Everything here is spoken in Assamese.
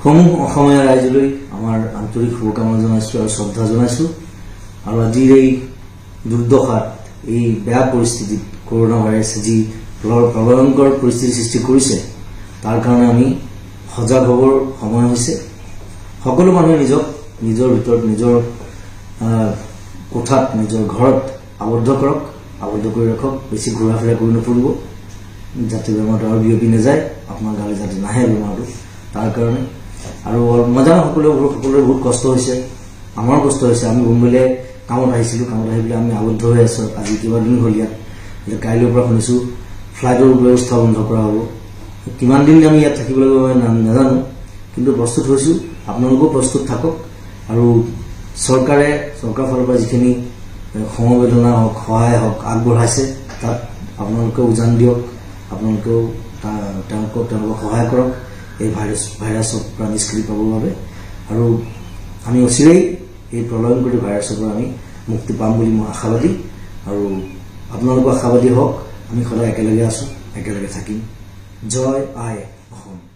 সমূহ অসমীয়া ৰাইজলৈ আমাৰ আন্তৰিক শুভকামনা জনাইছো আৰু শ্ৰদ্ধা জনাইছো আৰু আজিৰ এই দুৰ্দশাত এই বেয়া পৰিস্থিতিত কৰোনা ভাইৰাছে যি প্ৰলয়ংকৰ পৰিস্থিতি সৃষ্টি কৰিছে তাৰ কাৰণে আমি সজাগ হ'বৰ সময় হৈছে সকলো মানুহে নিজৰ ভিতৰত নিজৰ কোঠাত নিজৰ ঘৰত আবদ্ধ কৰি ৰাখক বেছি ঘূৰা ফুৰা কৰি নফুৰিব যাতে বেমাৰটো আৰু বিয়পি নাযায় আপোনাৰ গালে যাতে নাহে বেমাৰটো তাৰ কাৰণে আৰু নাজানো সকলোৰে বহুত কষ্ট হৈছে আমাৰ কষ্ট হৈছে আমি বম্বেলে কামত আহিছিলো কামত আহি পেলাই আমি আবদ্ধ হৈ আছো আজি কিবা দিন হ'ল ইয়াত কাইলৈৰ পৰা শুনিছো ফ্লাইটৰ ব্যৱস্থা বন্ধ কৰা হ'ব কিমান দিন আমি ইয়াত থাকিব লাগিব নাজানো কিন্তু প্ৰস্তুত হৈছো আপোনালোকো প্ৰস্তুত থাকক আৰু চৰকাৰ ফালৰ পৰা যিখিনি সমবেদনা হওক সহায় হওক আগবঢ়াইছে তাত আপোনালোকে উজান দিয়ক আপোনালোকেও তেওঁলোকক সহায় কৰক এই ভাইৰাছৰ পৰা নিষ্ক্ৰিয় পাবৰ বাবে আৰু আমি অচিৰেই এই প্ৰলয়ংকৰী ভাইৰাছৰ পৰা আমি মুক্তি পাম বুলি মই আশাবাদী আৰু আপোনালোকো আশাবাদী হওক আমি সদায় একেলগে আছো একেলগে থাকিম জয় আই অসম